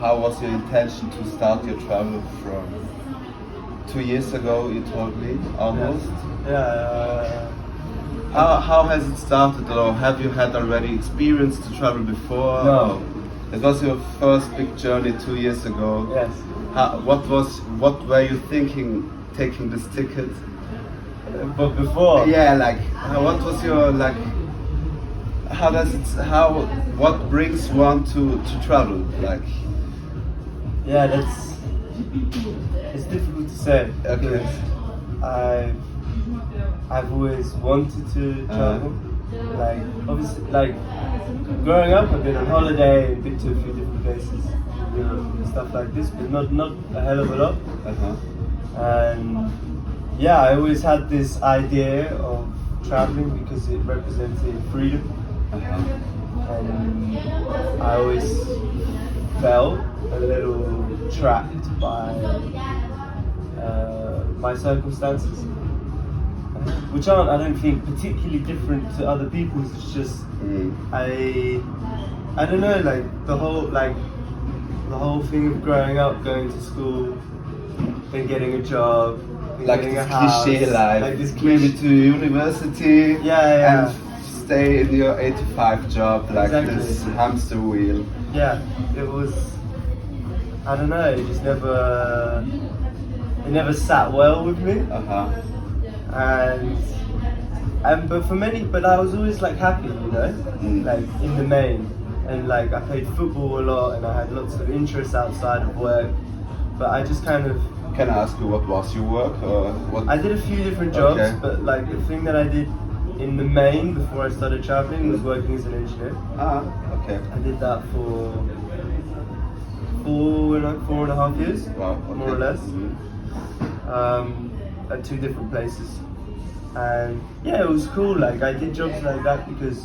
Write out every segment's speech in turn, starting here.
how was your intention to start your travel from 2 years ago? You told me almost. Yeah. How has it started, or have you had already experience to travel before? No. It was your first big journey 2 years ago. Yes. What were you thinking taking this ticket? But before. Yeah, like what was your like? What brings one to travel? Like, Yeah, it's difficult to say. Okay. Because I've always wanted to travel. Like obviously, like growing up, I've been on holiday and been to a few different places, you know, and stuff like this, but not a hell of a lot. And yeah, I always had this idea of traveling because it represented freedom. And I always felt a little trapped by my circumstances, which aren't, I don't think, particularly different to other people's. It's just I don't know, like the whole thing of growing up, going to school, then getting a job, then like getting this a house, cliche life, like this maybe to university, Yeah. and stay in your 8 to 5 job, like Exactly. this hamster wheel. Yeah, it was, I don't know, it just never sat well with me. But I was always like happy, you know, like in the main, and like I played football a lot, and I had lots of interests outside of work, but I just kind of. Can I ask you what was your work, or what? I did a few different jobs, Okay. but like the thing that I did in the main before I started traveling was working as an engineer. Okay. I did that for 4.5 years, Wow. Okay. more or less, at 2 different places. And yeah, it was cool. Like I did jobs like that because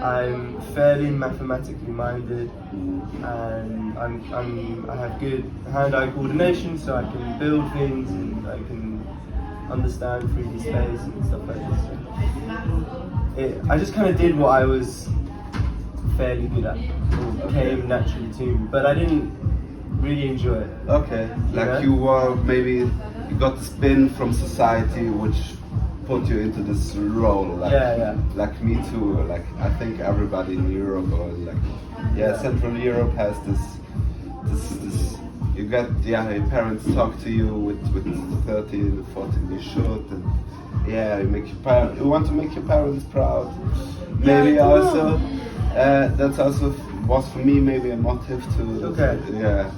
I'm fairly mathematically minded, and I have good hand-eye coordination, so I can build things and I can understand 3D space and stuff like this. I just kind of did what I was fairly good at, or came naturally to me, but I didn't really enjoy it. Okay, like you were maybe you got the spin from society, which put you into this role. Like, Yeah. Like me too. Like I think everybody in Europe, or like Central Europe has this. You get your parents talk to you with 13, 14. You should, and you want to make your parents proud. Maybe also that's also was for me maybe a motive to. Okay. Yeah,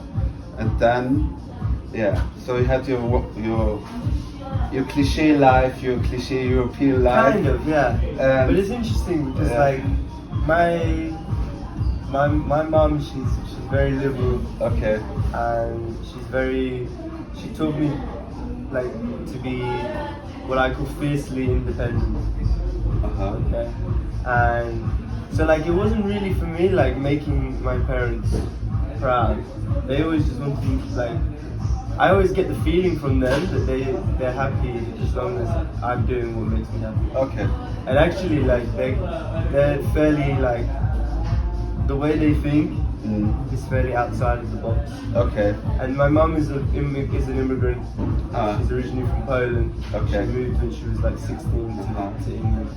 and then so you had your cliche life, your cliche European life. Kind of, yeah. But it's interesting because like my mom, she's very liberal. Okay. And she taught me like to be what I call fiercely independent. Okay. And so like it wasn't really for me like making my parents proud. They always just wanted me to, like, I always get the feeling from them that they're happy as long as I'm doing what makes me happy. Okay. And actually like they're fairly like, the way they think is fairly outside of the box. Okay. And my mum is an immigrant. She's originally from Poland. Okay. She moved when she was like 16 to England.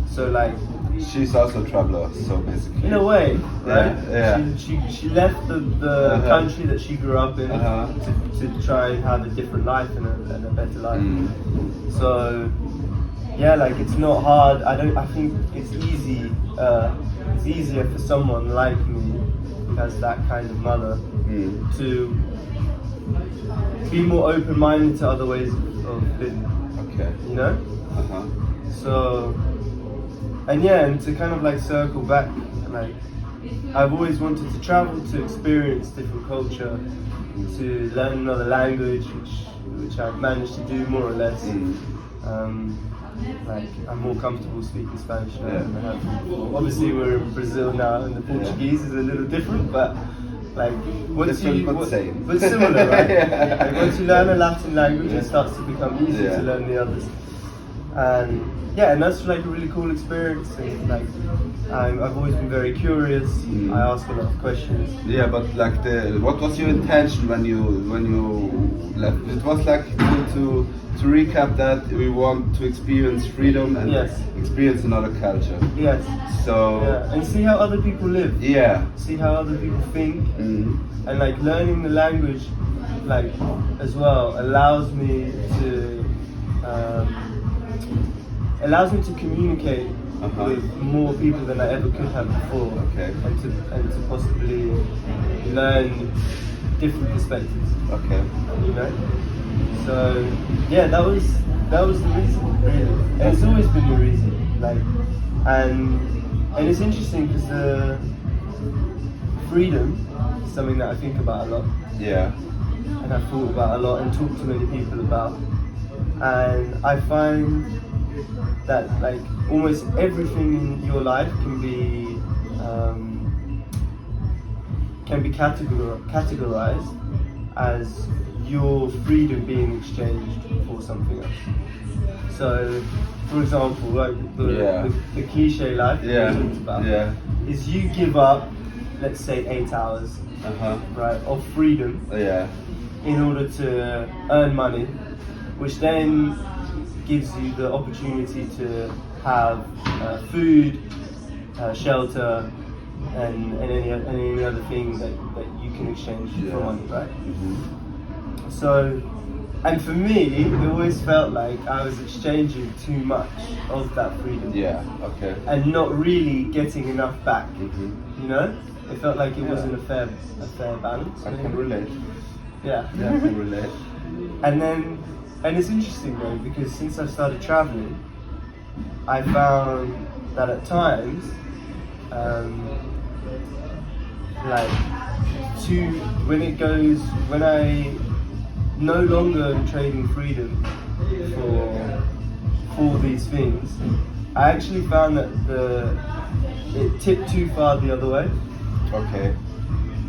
So like she's also a traveler, so basically. in a way, right? Yeah. She left the country that she grew up in to try and have a different life and a better life. So yeah, like it's not hard. I think it's easy. It's easier for someone like me who has that kind of mother to be more open-minded to other ways of living. Okay. You know? So, and to kind of like circle back, like I've always wanted to travel to experience different culture, to learn another language, which I've managed to do more or less. Like I'm more comfortable speaking Spanish now than I have before. Obviously we're in Brazil now and the Portuguese is a little different, but like once same. but similar, right? Like once you learn a Latin language, it starts to become easier to learn the others. And yeah, and that's like a really cool experience. And like, I've always been very curious. I ask a lot of questions. Yeah, but like what was your intention when you left? It was like to recap that we want to experience freedom and Yes. experience another culture. Yes. So Yeah, and see how other people live. yeah. See how other people think. Mm. And like learning the language, like as well, allows me to communicate with more people than I ever could have before. Okay. And to possibly learn different perspectives. Okay. You know. So yeah, that was the reason, really. And it's always been the reason. Like, and it's interesting because the freedom is something that I think about a lot. Yeah. And I've thought about a lot and talked to many people about. And I find that like almost everything in your life can be categorized as your freedom being exchanged for something else. So, for example, like the cliche life we talked about is you give up, let's say, 8 hours, right, of freedom in order to earn money, which then gives you the opportunity to have food, shelter, and any other thing that you can exchange for money, right? So, and for me, it always felt like I was exchanging too much of that freedom. Yeah. Okay. And not really getting enough back. You know, it felt like it wasn't a fair balance. I can relate. Yeah. Yeah, I can relate. And it's interesting though, because since I started traveling, I found that at times, when I no longer am trading freedom for these things, I actually found that it tipped too far the other way. Okay.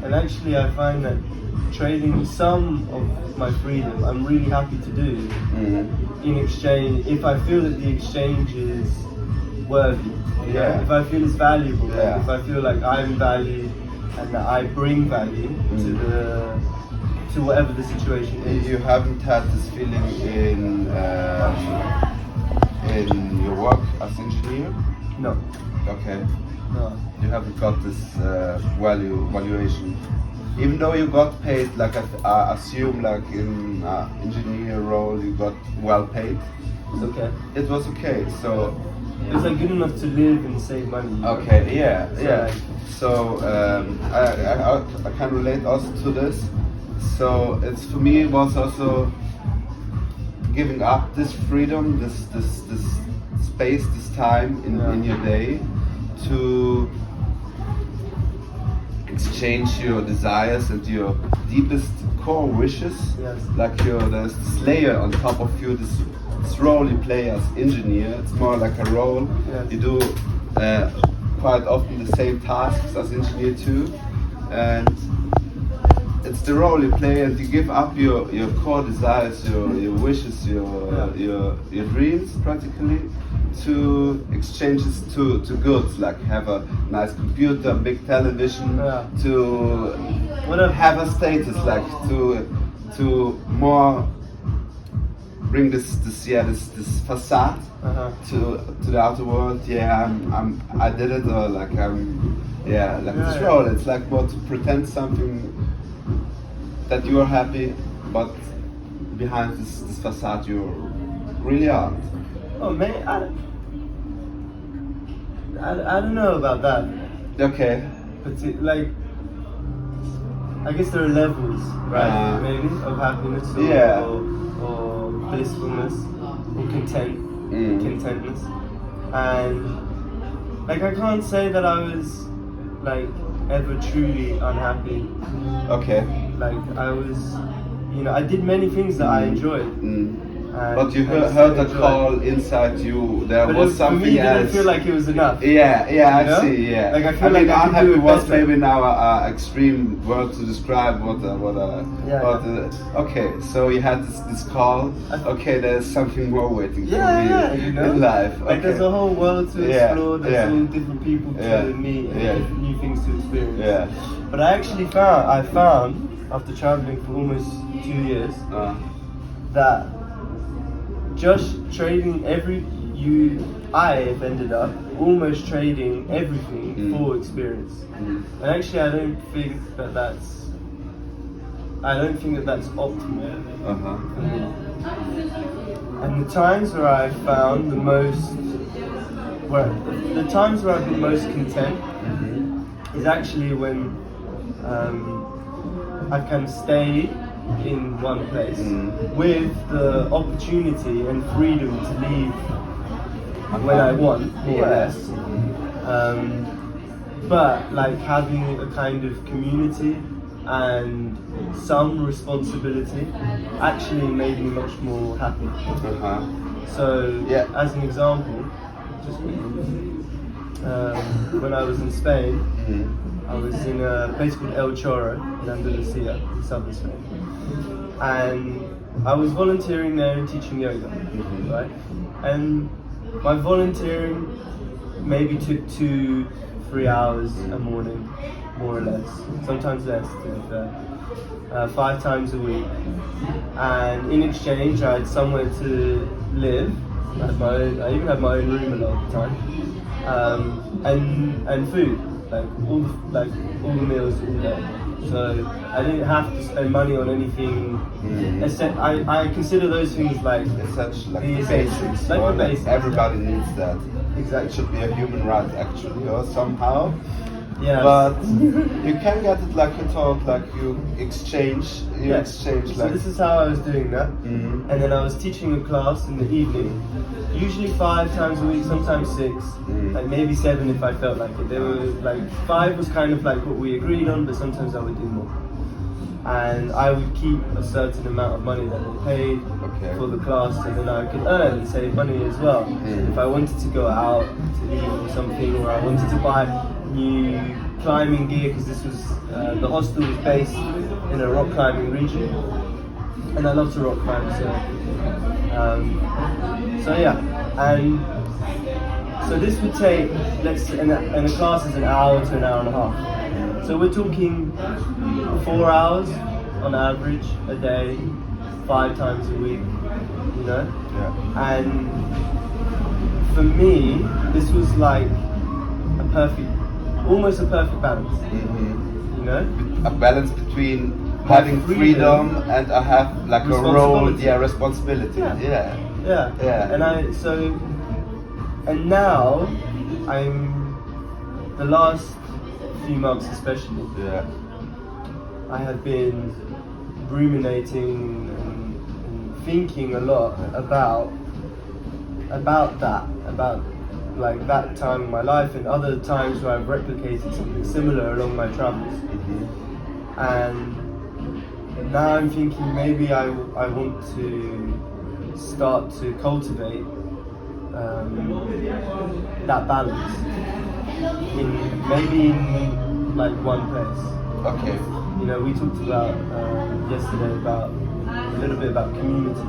And actually I find that trading some of my freedom I'm really happy to do in exchange if I feel that the exchange is worthy. Yeah. If I feel it's valuable, Yeah. if I feel like I'm valued and that I bring value to whatever the situation is. You haven't had this feeling in your work as engineer? No. Okay. No. You haven't got this valuation. Even though you got paid, like I assume, like in engineer role, you got well paid. It's okay. It was okay. So it was like good enough to live and save money. You know? Okay. Yeah. So Yeah. like, So I can relate also to this. So it's for me, it was also giving up this freedom, this space, this time in your day to exchange your desires and your deepest core wishes. Yes. Like there's this layer on top of you, this role you play as engineer. It's more like a role. Yes. You do quite often the same tasks as engineer too, and it's the role you play, and you give up your core desires, your wishes, your dreams practically, to exchanges to goods, like have a nice computer, big television, to have a status, like to more bring this facade to the outer world. Yeah, I did it, or like this role. It's like more to pretend something that you are happy, but behind this facade you really aren't. Oh man, I don't know about that. Okay. But like, I guess there are levels, right? Maybe of happiness or blissfulness or contentness, and like I can't say that I was like ever truly unhappy. Okay. Like I was, I did many things that I enjoyed, And But you I heard still the enjoy it. call inside you. There But was for something me, it else. didn't feel like it was enough. Yeah, You I know? see. Yeah. Like, I feel mean, like I could unhappy do it was better. maybe now a extreme word to describe okay, so you had this call. Okay, there's something more waiting for me you know? in life. Like there's a whole world to Yeah, explore. There's yeah. all different people to meet and new things to experience. Yeah. But I actually found after traveling for almost 2 years that just trading I have ended up almost trading everything for experience. And actually, I don't think that that's optimal for me. And the times where I've found the times where I've been most content is actually when I can stay in one place with the opportunity and freedom to leave when I want, more or less. But like having a kind of community and some responsibility actually made me much more happy. So, as an example, just when I was in Spain, I was in a place called El Chorro in Andalusia, in southern Spain, and I was volunteering there and teaching yoga, right? And my volunteering maybe took 2-3 hours a morning, more or less, sometimes less, to be fair, 5 times a week. And in exchange, I had somewhere to live. I even had my own room a lot of the time, and food, like all the meals all day. So I didn't have to spend money on anything. Except I consider those things like Essentially, like the the basics. like or the basics. Everybody needs that. Exactly. It should be a human right, actually, or somehow. Yeah. But you can get it like you talk, like you exchange. So this is how I was doing that, and then I was teaching a class in the evening, usually 5 times a week, sometimes 6, like maybe 7 if I felt like it. They were like 5 was kind of like what we agreed on, but sometimes I would do more. And I would keep a certain amount of money that they paid for the class, and then I could earn and save money as well. If I wanted to go out to eat or something, or I wanted to buy new climbing gear, because this was the hostel was based in a rock climbing region, and I love to rock climb, so yeah. And so this would take, and the class is an hour to an hour and a half. So we're talking 4 hours on average a day, 5 times a week, you know? And for me, this was like almost a perfect balance, you know? A balance between having freedom and I have like a role, responsibility. And now the last few months especially, I have been ruminating and thinking a lot about like that time in my life and other times where I've replicated something similar along my travels. And now I'm thinking maybe I want to start to cultivate that balance in like one place. You know, we talked about yesterday about a little bit about community.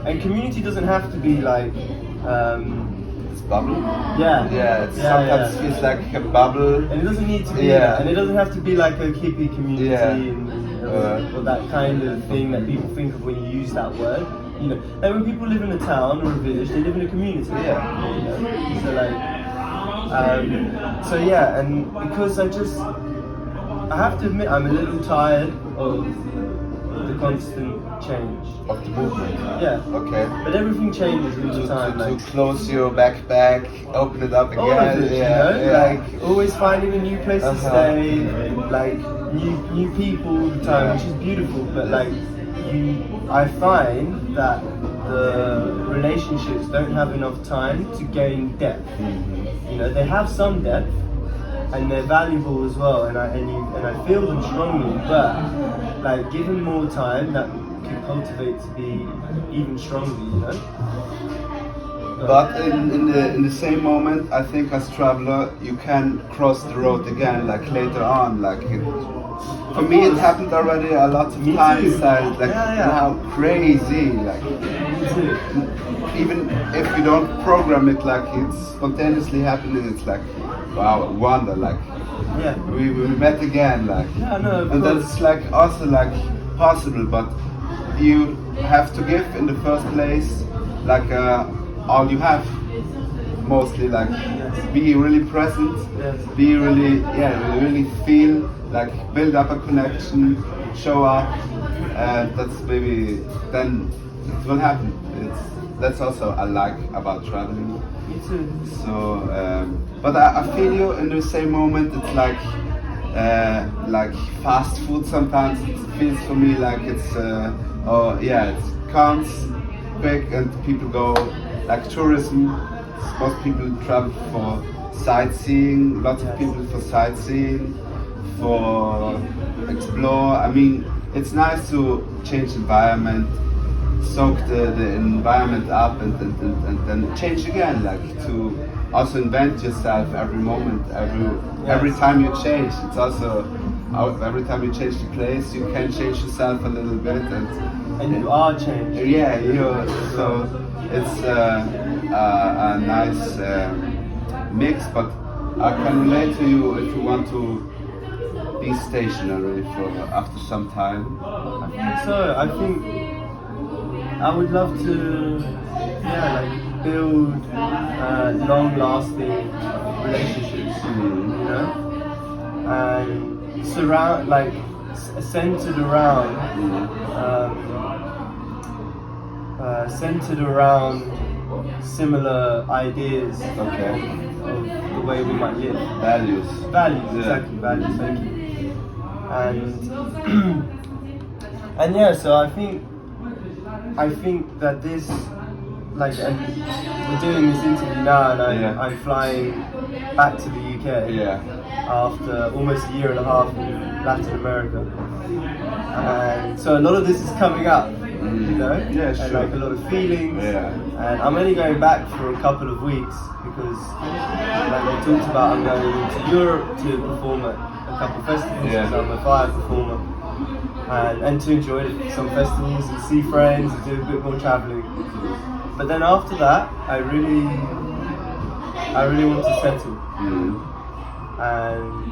And community doesn't have to be like it's bubble. It sometimes feels like a bubble. And it doesn't need to be that. And it doesn't have to be like a hippie community or that kind of thing that people think of when you use that word. You know, like when people live in a town or a village, they live in a community. You know? So like and because I have to admit I'm a little tired of the constant change. Of the movement? But everything changes all the time. To close your backpack, open it up again. All of it, you know? Like always finding a new place to stay, like new people all the time, which is beautiful, but like I find that the relationships don't have enough time to gain depth. You know, they have some depth and they're valuable as well, and I feel them strongly. But like, given more time, that can cultivate to be even stronger, you know. But in the same moment, I think as traveler, you can cross the road again, like later on. Like for me, it happened already a lot of Me times. too. Like how crazy, like Me too. even if you don't program it, like it's spontaneously happening. It's like wow, a wonder. Like Yeah. we met again, like Yeah, no, of and course. that's like also like possible, but you have to give in the first place like all you have, mostly like be really present, Yes. be really really feel like build up a connection, show up, and that's maybe then it will happen. That's also I like about traveling. Me too. So, but I feel you in the same moment. It's like fast food. Sometimes it feels for me like it's oh yeah, it comes quick and people go like tourism. Most people travel for sightseeing. Lots of people for sightseeing, for explore. I mean, it's nice to change environment, soak the environment up and then change again, like to also invent yourself every moment, every time you change. It's also every time you change the place, you can change yourself a little bit And you are changed. yeah, so it's a nice mix, but I can relate to you if you want to be stationary for after some time. I think so. I think I would love to, like build long-lasting relationships, you know, and centered around, similar ideas of the way we might live. Values. Values, Yeah. exactly, values, thank you. And yeah, so I think that this, like, and we're doing this interview now, and I'm flying back to the UK after almost a year and a half in Latin America, and so a lot of this is coming up, you know, Yeah, and sure. like a lot of feelings, Yeah. and I'm only going back for a couple of weeks because, like we talked about, I'm going to Europe to perform at a couple of festivals because I'm a fire performer. And to enjoy some festivals and see friends and do a bit more traveling. But then after that, I really want to settle. And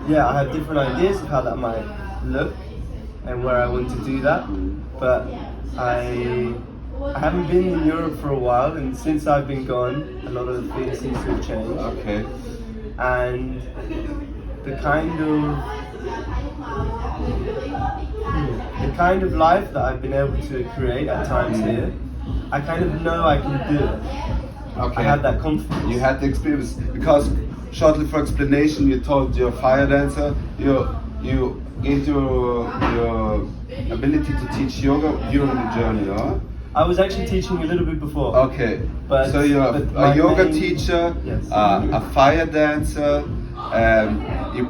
yeah, I have different ideas of how that might look and where I want to do that. But I haven't been in Europe for a while, and since I've been gone, a lot of things seem to have changed. Okay. And the kind of life that I've been able to create at times here, I kind of know I can do it. Okay. I have that confidence. You had the experience because shortly for explanation, you told your fire dancer you gained your ability to teach yoga during the journey, huh? I was actually teaching a little bit before. Okay. But so you're my a yoga main- teacher, Yes. a fire dancer, you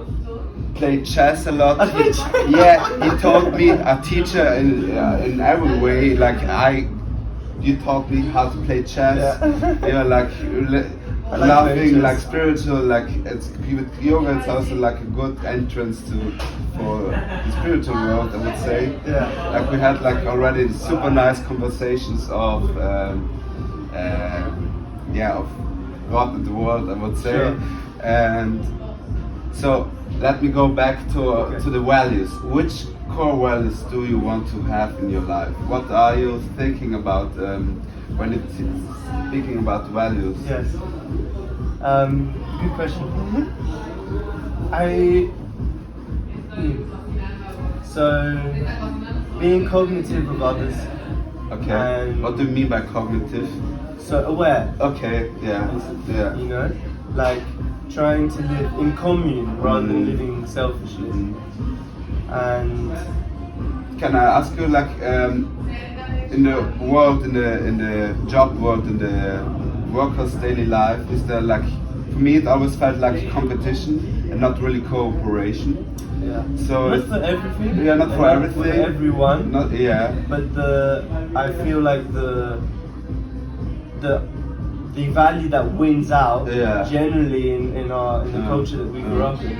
play chess a lot. I play chess. Yeah, he told me a teacher in every way. Like you taught me how to play chess. Yeah. You're like I like loving, playing like chess. spiritual. Like it's with yoga, it's also like a good entrance for the spiritual world, I would say. Yeah. Like we had like already super nice conversations of of God in the world, I would say. Sure. And so let me go back to the values. Which core values do you want to have in your life? What are you thinking about when it's speaking about values? Yes. Good question. So being cognitive of others. Okay. And What do you mean by cognitive? so aware. Okay. Yeah. Yeah. You know, like trying to live in commune rather than living selfishly. And Can I ask you, like, in the world, in the job world, in the worker's daily life, is there like, for me it always felt like competition. and not really cooperation. Yeah. So Not it's, for everything. yeah, not and for everything. For everyone. Not yeah. But I feel like the value that wins out Yeah. generally in the culture that we grew up in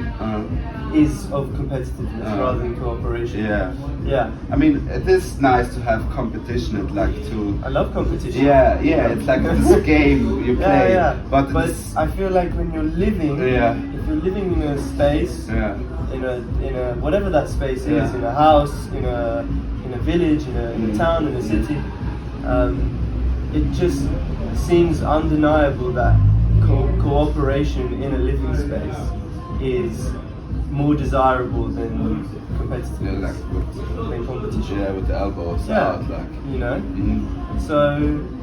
is of competitiveness rather than cooperation. Yeah. Yeah. I mean, it is nice to have competition and like to. I love competition. Yeah, yeah. It's like this game you play. Yeah. But I feel like when you're living, if you're living in a space, in a whatever that space is, in a house, in a village, in a town, in a city, it just seems undeniable that cooperation in a living space is more desirable than competitiveness, than competition. Yeah, with the elbows out, like. You know. Mm-hmm. So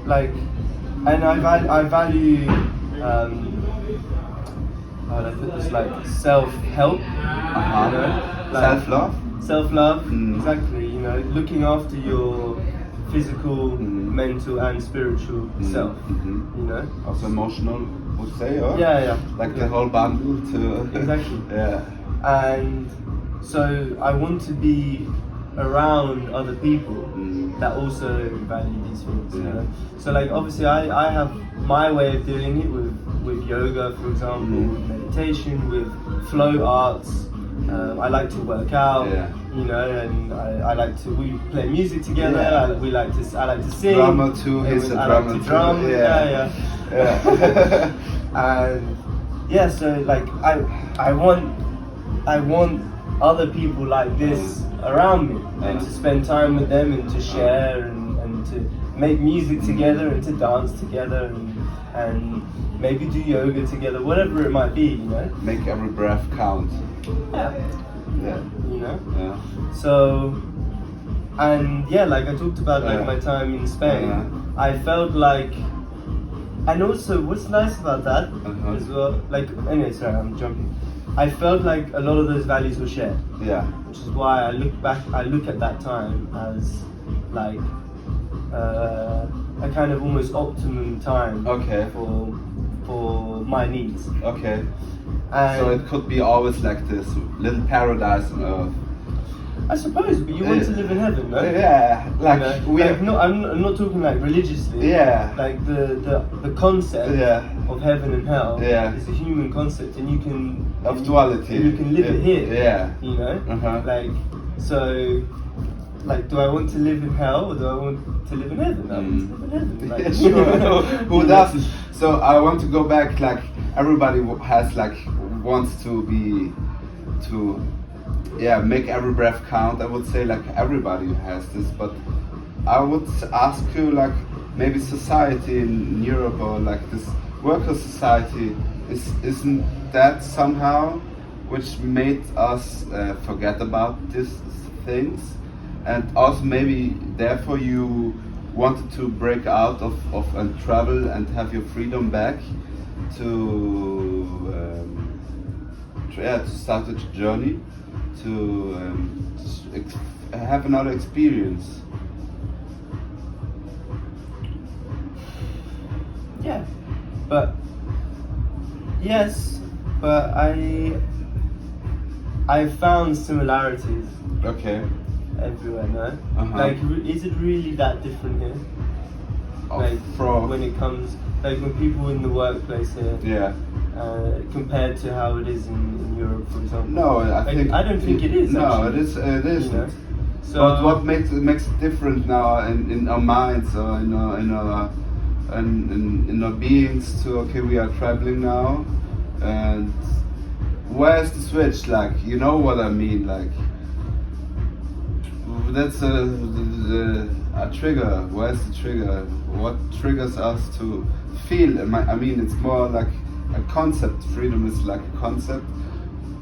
like, and I value. How do I put this? Like self-help. You know, like Self-love. Self-love. Exactly. You know, looking after your physical, mental, and spiritual self. You know. Also emotional, would say, or? Yeah. Like the whole bundle too. Exactly. Yeah. And so I want to be around other people that also value these things. You know? So like obviously I have my way of doing it with yoga, for example, with meditation, with flow arts. I like to work out, you know, and I like to. We play music together. I like to sing. Drummer too. He's a drummer like to drum. too. Yeah. And yeah, so like I want other people like this around me, and to spend time with them, and to share, and to make music together, and to dance together, and maybe do yoga together, whatever it might be, you know. Make every breath count. Yeah. Yeah. You know. Yeah. So, and yeah, like I talked about like my time in Spain, I felt like, and also what's nice about that as well, like anyway, sorry, I'm jumping. I felt like a lot of those values were shared. Yeah. Which is why I look at that time as like a kind of almost optimum time for my needs. Okay. And so it could be always like this little paradise on earth. I suppose, but you want to live in heaven, no? Yeah, like you know, I'm not talking like religiously. Yeah. Like the concept of heaven and hell is a human concept, and you can of duality. And you can live it here. Yeah. You know, like so. Like, do I want to live in hell or do I want to live in heaven? I want to live in heaven. Like, sure. Who doesn't? So I want to go back. Like everybody has wants to make every breath count. I would say like everybody has this, but I would ask you like maybe society in Europe or like this worker society isn't that somehow which made us forget about these things, and also maybe therefore you wanted to break out of and travel and have your freedom back to start a journey to have another experience. Yeah, but yes, but I found similarities. Okay. Everywhere, no? Like, is it really that different here? Like, when it comes, like when people in the workplace here, compared to how it is in Europe, for example. No, I don't think it is. No, actually. it isn't. You know? So, but what makes it different now in our minds or in our beings to we are traveling now, and where's the switch? Like, you know what I mean? Like, that's a trigger. Where's the trigger? What triggers us to feel? I mean, it's more like a concept. Freedom is like a concept.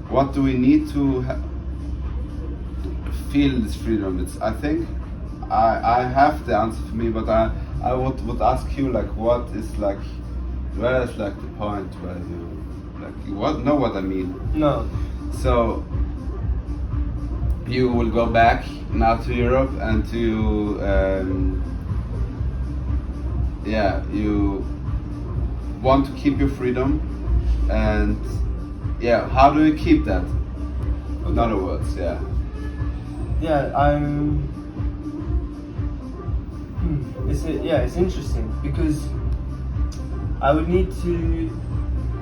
What do we need to feel this freedom? I think I have the answer for me, but I would ask you like, what is like, where is like the point where you know what I mean? No. So you will go back now to Europe and to you want to keep your freedom, and yeah, how do you keep that? In other words, yeah. Yeah, it's interesting because I would need to,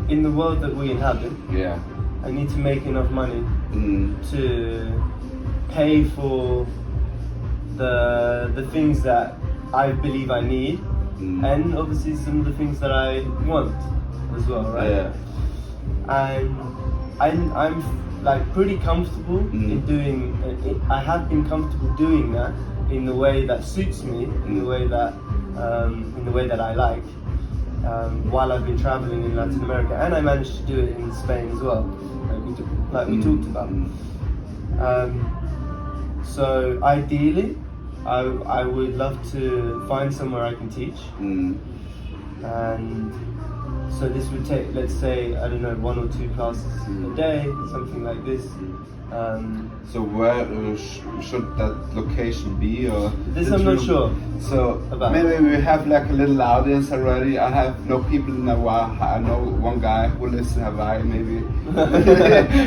in the world that we inhabit, Yeah. I need to make enough money to pay for the things that I believe I need, and obviously some of the things that I want as well, right? Yeah. And I'm like pretty comfortable in doing. I have been comfortable doing that in the way that suits me, in the way that I like. While I've been traveling in Latin America, and I managed to do it in Spain as well, like we talked about. So ideally, I would love to find somewhere I can teach, and so this would take, let's say, I don't know, 1 or 2 classes a day, something like this. So where should that location be, or This I'm not sure. So about. maybe we have like a little audience already. I have no people in Hawaii. I know one guy who lives in Hawaii. Maybe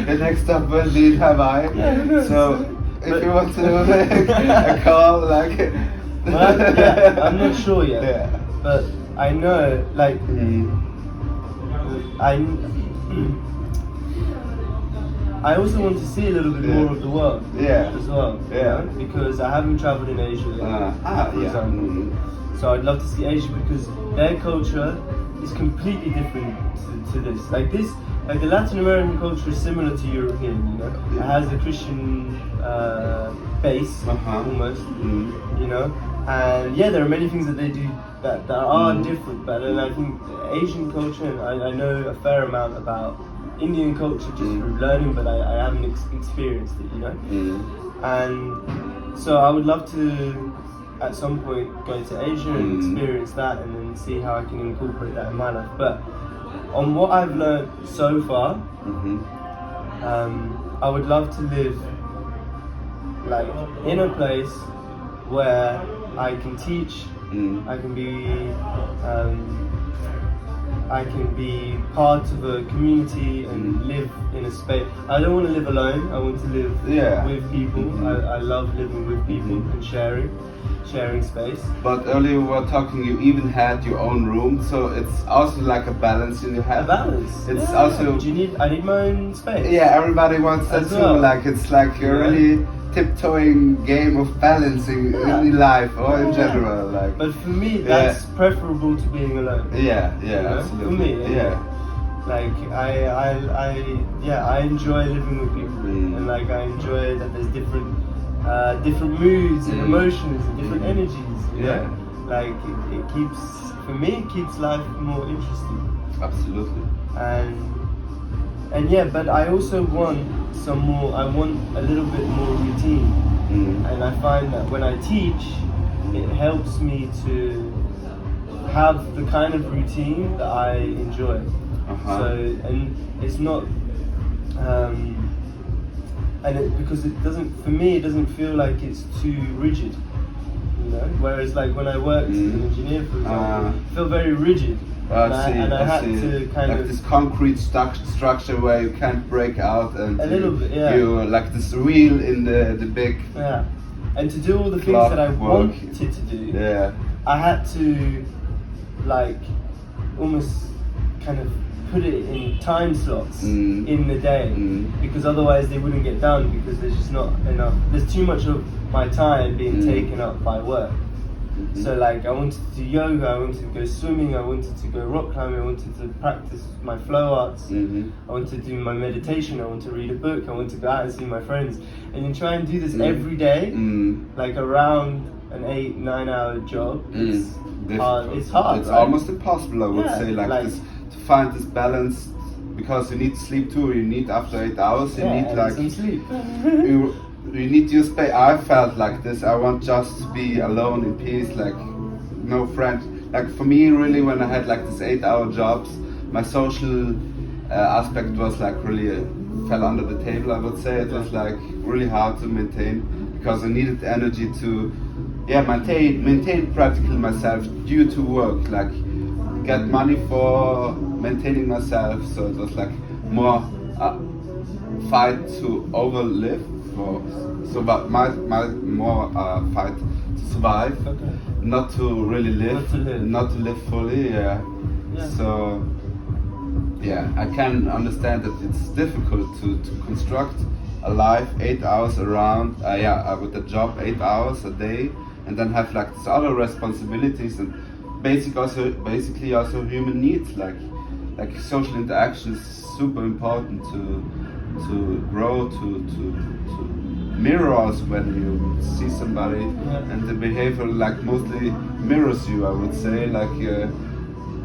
the next stop will be in Hawaii. So if you want to make a call, like. Yeah, I'm not sure yet. Yeah. But I know, like, I also want to see a little bit more of the world as well. Yeah. You know? Because I haven't traveled in Asia yet, for example. So I'd love to see Asia because their culture is completely different to this. Like the Latin American culture is similar to European, you know. It has a Christian base almost, you know. And yeah, there are many things that they do that are different, but I think Asian culture, I know a fair amount about Indian culture just through learning, but I haven't experienced it, you know. And so I would love to, at some point, go to Asia and experience that, and then see how I can incorporate that in my life. But on what I've learned so far, I would love to live like in a place where I can teach, I can be part of a community and live in a space. I don't want to live alone. I want to live with people. I love living with people and sharing space. But earlier we were talking, you even had your own room, so it's also like a balance in your head. A balance. It's also. I need my own space. Yeah, everybody wants that too. Well. Like it's like a really tiptoeing game of balancing in life or in general. Like. But for me, that's preferable to being alone. Yeah, know? absolutely. For me, like I enjoy living with people, and like I enjoy that there's different moods and emotions and different energies. You know? Like it keeps, for me, it keeps life more interesting. Absolutely. And yeah, but I also want I want a little bit more routine. And I find that when I teach, it helps me to have the kind of routine that I enjoy. So, and it's not, because it doesn't, for me, it doesn't feel like it's too rigid. You know? Whereas like when I worked as an engineer, for example, I feel very rigid. And I had to kind like of this concrete structure where you can't break out, and a little bit, you like this wheel in the big and to do all the things that I wanted to do, I had to like almost kind of put it in time slots in the day, because otherwise they wouldn't get done, because there's just not enough, there's too much of my time being taken up by work. So like I wanted to do yoga, I wanted to go swimming, I wanted to go rock climbing, I wanted to practice my flow arts, I wanted to do my meditation, I want to read a book, I want to go out and see my friends. And you try and do this every day, like around an 8-9 hour job, it's hard. It's hard. It's right? almost impossible, I would say, like this, to find this balance, because you need sleep too. You need, after 8 hours, you need like some sleep. you need your space. I felt like this. I want just to be alone in peace, like no friends. Like for me, really, when I had like this 8-hour jobs, my social aspect was like really fell under the table. I would say it was like really hard to maintain, because I needed the energy to maintain practically myself due to work, like get money for maintaining myself. So it was like more fight to overlive, or so but my more fight to survive, Okay. not to really live, Not to live. fully. Yeah. Yeah. So yeah, I can understand that it's difficult to construct a life 8 hours around. With a job 8 hours a day, and then have like these other responsibilities and basically also human needs like social interaction is super important to grow to mirror us when you see somebody, and the behavior like mostly mirrors you, I would say,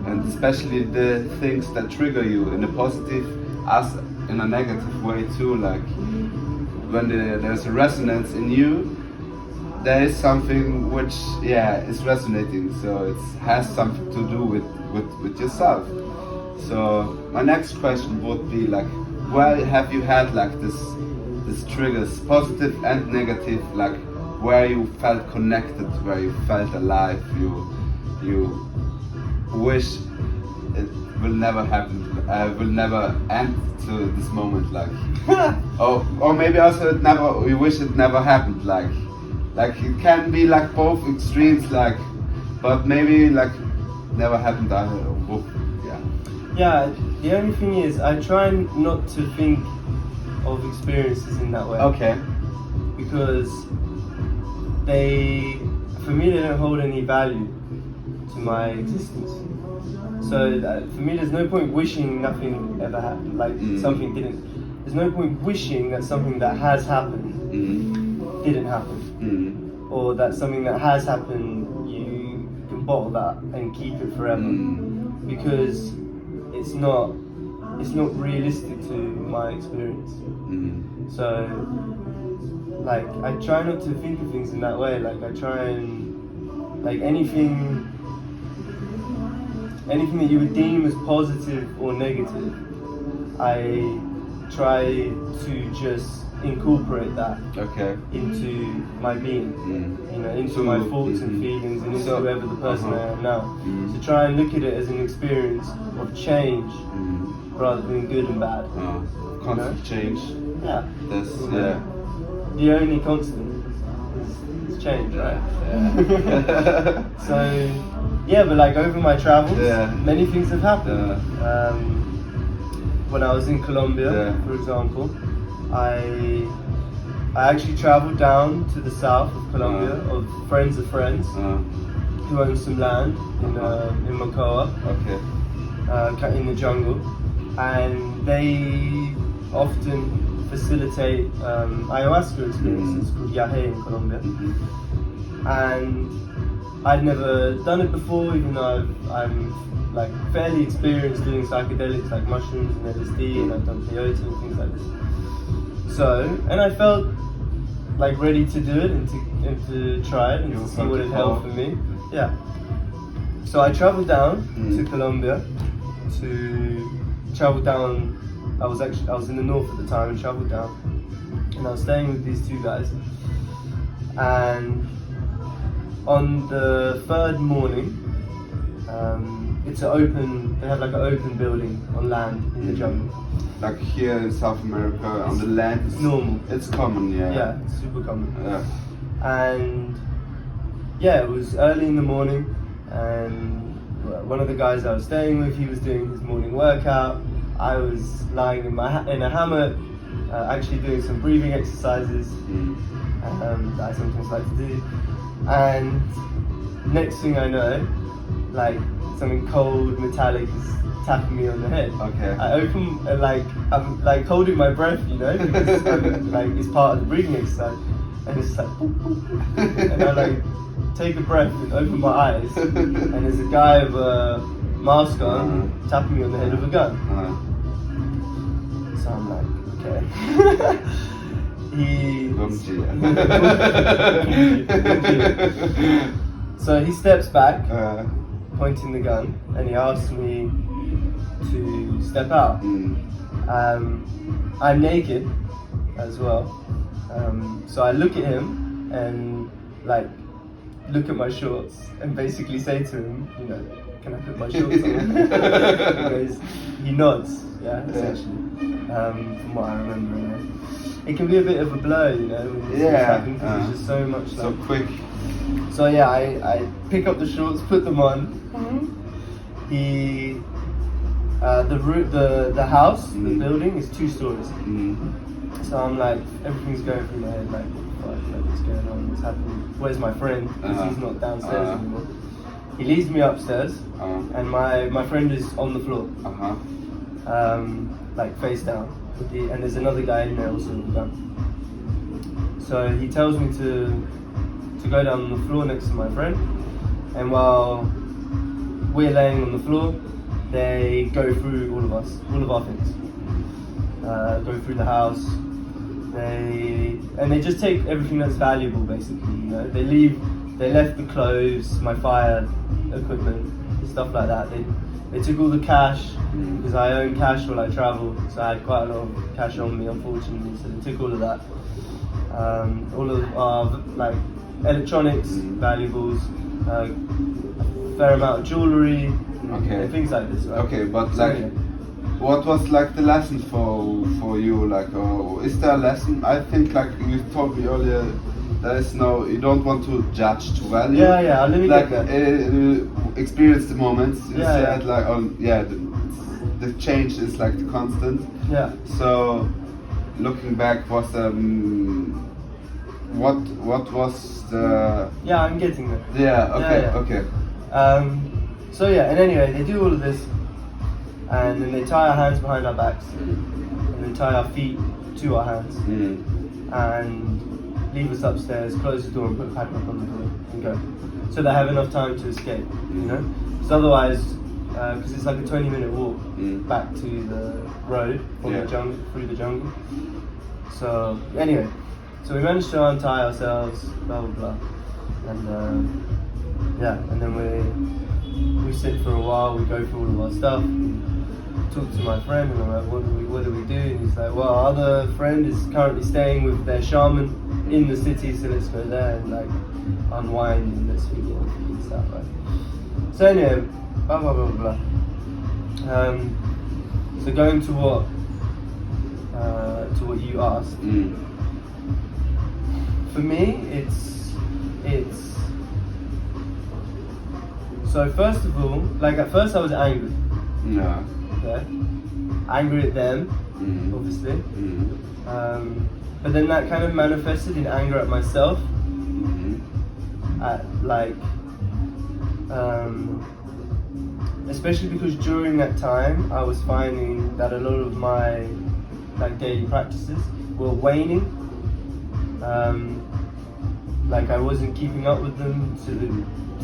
and especially the things that trigger you in a positive as in a negative way too, like when there's a resonance in you, there is something which is resonating, so it has something to do with yourself. So my next question would be like, where have you had like this triggers, positive and negative, like where you felt connected, where you felt alive, you wish it will never happen, will never end to this moment, like or maybe also you wish it never happened, like it can be like both extremes, like, but maybe like never happened either. Yeah, the only thing is I try not to think of experiences in that way. Okay. Because for me, they don't hold any value to my existence. So for me, there's no point wishing nothing ever happened, like something didn't. There's no point wishing that something that has happened didn't happen, or that something that has happened you can bottle that and keep it forever, because it's not realistic to my experience. So like I try not to think of things in that way. Like I try and like anything that you would deem as positive or negative, I try to just incorporate that into my being, into my thoughts and feelings, and into whoever the person I am now. To try and look at it as an experience of change rather than good and bad. Constant change. Yeah. The only constant is change, right? So yeah, but like over my travels, many things have happened. When I was in Colombia, for example, I actually traveled down to the south of Colombia of friends of friends who own some land in Mocoa, in the jungle, and they often facilitate ayahuasca experiences called yahe in Colombia. And I'd never done it before, even though I'm like fairly experienced doing psychedelics like mushrooms and LSD, and I've done peyote and things like this. So, and I felt like ready to do it and to try it and to see what it held for me. Yeah. So I traveled down to Colombia I was in the north at the time and traveled down, and I was staying with these two guys, and on the third morning, they have like an open building on land in the jungle. Like here in South America, on the land, it's normal. It's common, Yeah, it's super common. Yeah. And yeah, it was early in the morning, and one of the guys I was staying with, he was doing his morning workout. I was lying in a hammock, actually doing some breathing exercises that I sometimes like to do. And next thing I know, like something cold, metallic is tapping me on the head. I open I'm like holding my breath, because like it's part of the breathing exercise, and it's like boop, boop, boop. And I like take a breath and open my eyes, and there's a guy with a mask on tapping me on the head with a gun. So I'm like, okay. So he steps back, pointing the gun, and he asks me to step out. I'm naked as well, so I look at him and like look at my shorts and basically say to him, can I put my shorts on? He nods, essentially. from what I remember. You know. It can be a bit of a blur, you know, when these things happen, because there's just so much. So like, quick. So yeah, I pick up the shorts, put them on. The house, the building is 2 stories. So I'm like, everything's going through my head, like, what's going on, what's happening, where's my friend, because he's not downstairs anymore. He leaves me upstairs, and my friend is on the floor, like face down, and there's another guy in there also with a gun. So he tells me to go down on the floor next to my friend, and while we're laying on the floor, they go through all of our things. Go through the house. They just take everything that's valuable, basically. You know, they left the clothes, my fire equipment, stuff like that. They took all the cash, because I own cash while I travel, so I had quite a lot of cash on me, unfortunately. So they took all of that. All of our like electronics, valuables, a fair amount of jewelry, and things like this. Right? Okay, but So, like, yeah. what was like the lesson for you? Like, is there a lesson? I think like you told me earlier, there is no, you don't want to judge to value. Yeah. Let me like get that. Experience the moments. You Yeah, said like, the change is like the constant. Yeah. So, looking back, was what was the? Yeah, I'm getting there. Yeah. Okay. Yeah. Okay. So yeah, and anyway, they do all of this, and then they tie our hands behind our backs, and they tie our feet to our hands, and leave us upstairs, close the door, and put the padlock on the door, and go. So they have enough time to escape, you know? Because otherwise, because it's like a 20-minute walk back to the road from the jungle, through the jungle. So anyway, so we managed to untie ourselves, blah blah blah, and and then we sit for a while, we go through all of our stuff, talk to my friend, and I'm like, what do we do? And he's like, well, our other friend is currently staying with their shaman in the city, so let's go there and like unwind and let's figure stuff, right? So anyway, blah blah blah blah. So going to what you asked. For me, it's so first of all, like at first I was angry. Yeah. Okay? Angry at them, obviously. But then that kind of manifested in anger at myself. At like, especially because during that time I was finding that a lot of my like daily practices were waning. Like I wasn't keeping up with them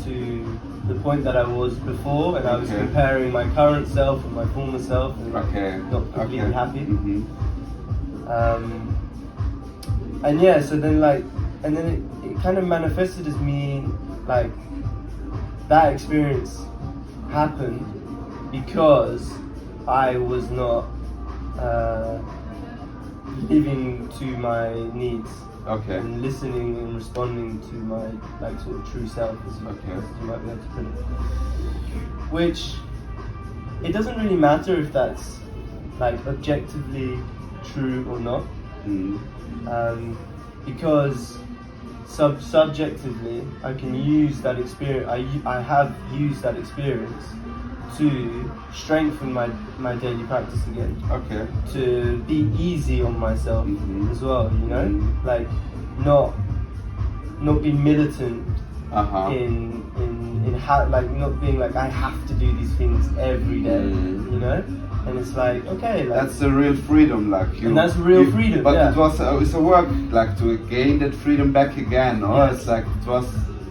to the point that I was before, and I was comparing my current self with my former self, and not completely happy. And yeah, so then like, and then it kind of manifested as me, like, that experience happened because I was not living to my needs. And listening and responding to my like sort of true self, as you might be able to put it. Which, it doesn't really matter if that's like objectively true or not, because subjectively I can use that experience. I have used that experience to strengthen my daily practice again. To be easy on myself as well, you know? Like not be militant in how, like not being like I have to do these things every day, you know? And it's like, okay, like, that's the real freedom, like you. And that's real freedom. But it's a work like to gain that freedom back again, or it's like it was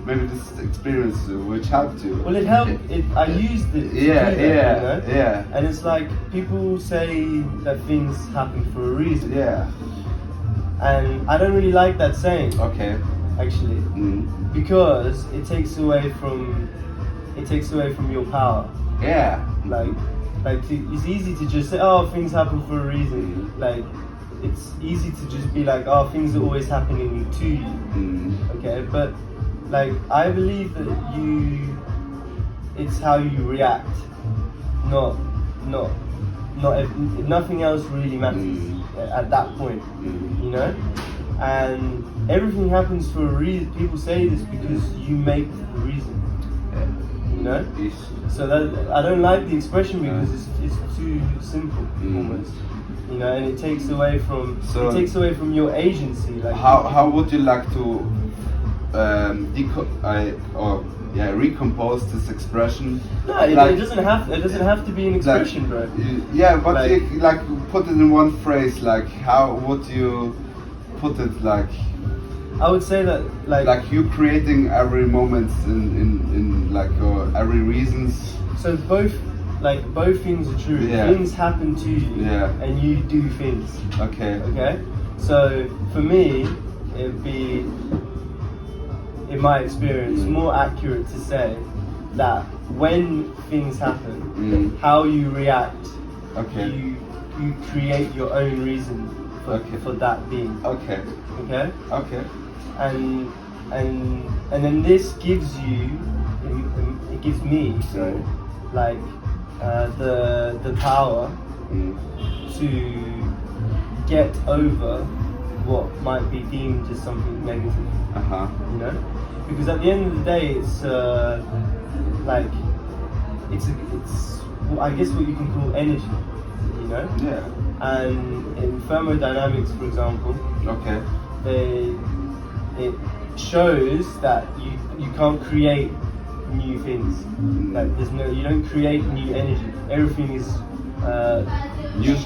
maybe this experience which helped you. Well, it helped. I used it. You know? And it's like people say that things happen for a reason. And I don't really like that saying. Actually, because it takes away from your power. Like it's easy to just say, oh, things happen for a reason. Like it's easy to just be like, oh, things are always happening to you. Okay, but like I believe that it's how you react, not nothing else really matters at that point, you know. And everything happens for a reason. People say this because you make the reason, you know. So that I don't like the expression because it's too simple almost, you know, and it takes away from your agency. Like how would you like to recompose this expression? No, it doesn't have to be an expression, bro. Yeah, but like put it in one phrase. Like how would you put it? Like I would say that like you creating every moment in like your every reasons. So both things are true. Yeah. Things happen to you, and you do things. Okay. Okay. So for me, it'd be, in my experience, more accurate to say that when things happen, how you react, you create your own reason for that being. Okay. Okay. Okay. And then this gives you, it gives me, like the power to get over what might be deemed as something negative. You know, because at the end of the day, it's like it's I guess what you can call energy. You know. Yeah. And in thermodynamics, for example, it shows that you can't create new things. Like you don't create new energy. Everything is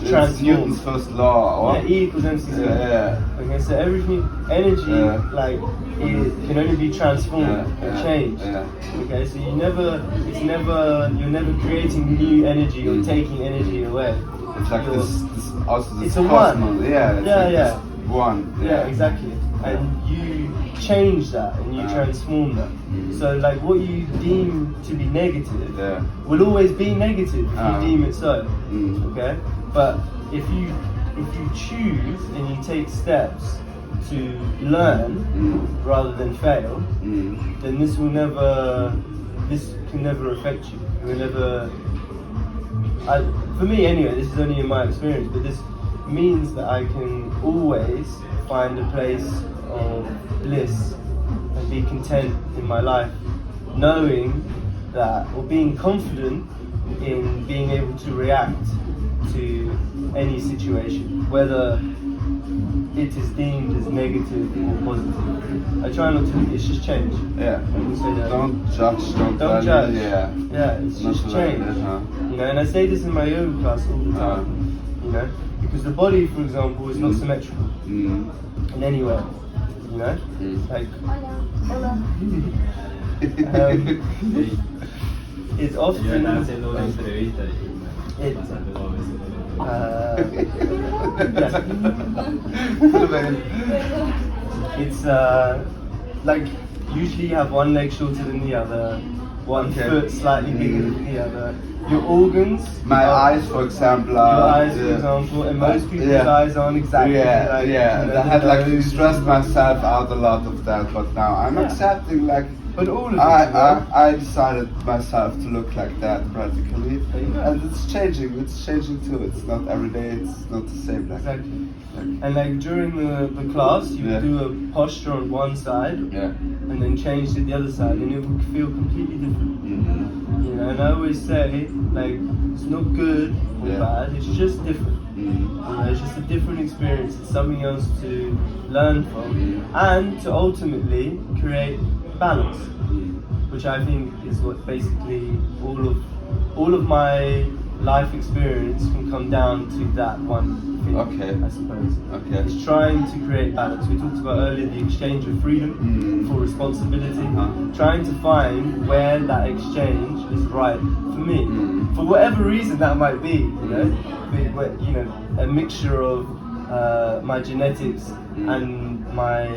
transformed. Newton's first law. Yeah, E equals MC squared. Yeah. Okay, so everything, energy, like it can only be transformed or changed. Okay, so you're never creating new energy or taking energy away. It's like this it's a cosmos. one. Yeah. One. Yeah, exactly. And you change that and you transform that. So like what you deem to be negative will always be negative if you deem it so. Okay? But if you choose and you take steps to learn rather than fail, then this can never affect you. It will never. For me anyway, this is only in my experience, but this means that I can always find a place of bliss and be content in my life, knowing that, or being confident in being able to react to any situation, whether it is deemed as negative or positive. I try not to, it's just change. Yeah. Don't judge, don't judge. Yeah, it's just change. You know, and I say this in my yoga class all the time. You know, because the body, for example, is not symmetrical in any way. You know, like it's often it's like usually you have one leg shorter than the other, one foot slightly bigger than the other. Your organs, my eyes, for example, your eyes, for example, and most people's eyes aren't exactly like. I had like stressed myself out a lot of that, but now I'm accepting like. But all of I decided myself to look like that practically, and it's changing. It's changing too. It's not every day. It's not the same. Like, exactly. And like during the class, you would do a posture on one side, and then change to the other side, and it would feel completely different. You know, and I always say like it's not good or bad. It's just different. You know, it's just a different experience. It's something else to learn from, and to ultimately create balance, which I think is what basically all of my life experience can come down to that one thing. I suppose. It's trying to create balance. We talked about earlier the exchange of freedom for responsibility. Trying to find where that exchange is right for me, for whatever reason that might be. You know, a mixture of my genetics and my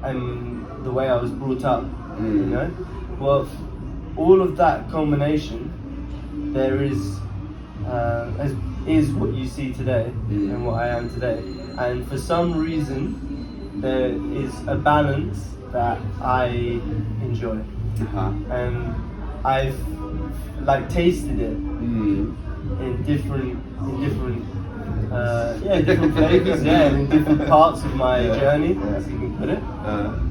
and the way I was brought up, you know. Well, all of that combination, there is what you see today and what I am today. And for some reason, there is a balance that I enjoy, and I've like tasted it in different flavors, and in different parts of my journey, as you can put it.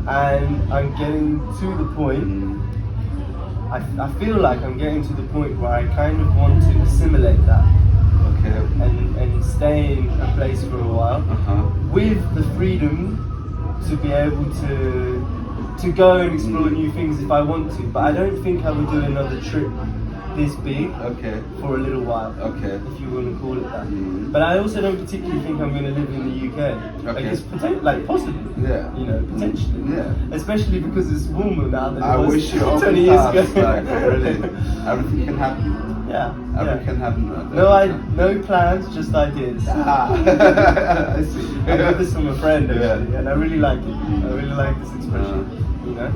And I'm getting to the point. I feel like I'm getting to the point where I kind of want to assimilate that. Okay. And stay in a place for a while with the freedom to be able to go and explore new things if I want to. But I don't think I would do another trip this big for a little while, if you want to call it that. But I also don't particularly think I'm going to live in the UK. Like it's possibly, you know, potentially. Especially because it's warmer now than it was wish you 20 years ago. Like, really, everything can happen. Everything can happen. No plans, just ideas. I see. I got this from a friend actually, and I really like it. I really like this expression, you know.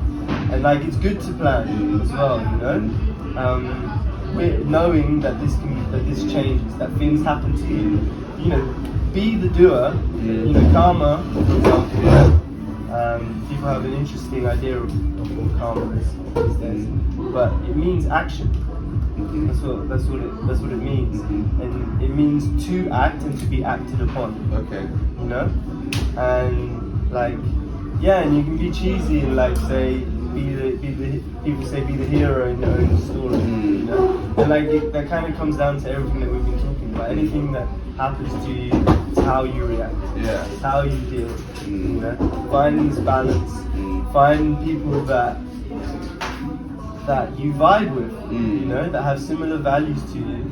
And like it's good to plan as well, you know. Knowing that this changes, that things happen to you, you know, be the doer. You know, karma, for example. People have an interesting idea of what karma is these days, but it means action. That's what it means, and it means to act and to be acted upon. You know, and like, and you can be cheesy and like say. People say be the hero in your own story, you know? And like that kind of comes down to everything that we've been talking about. Anything that happens to you, it's how you react, it's how you deal, you know? Find this balance, find people that you vibe with, you know, that have similar values to you,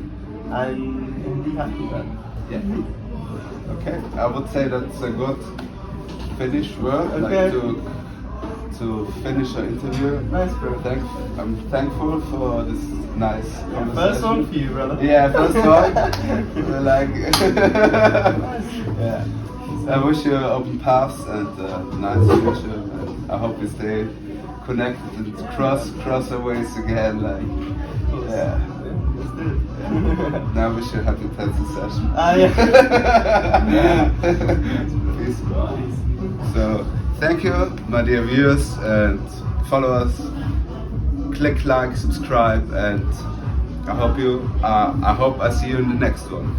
and be happy with that. Okay, I would say that's a good finish word. To finish our interview. Nice, bro. I'm thankful for this nice conversation. First one for you, brother. First one. I wish you open paths and a nice future. And I hope we stay connected and cross our ways again. Like, Now I wish you a happy 10th session. Peace. So. Thank you, my dear viewers, and follow us, click like, subscribe, and I hope I see you in the next one.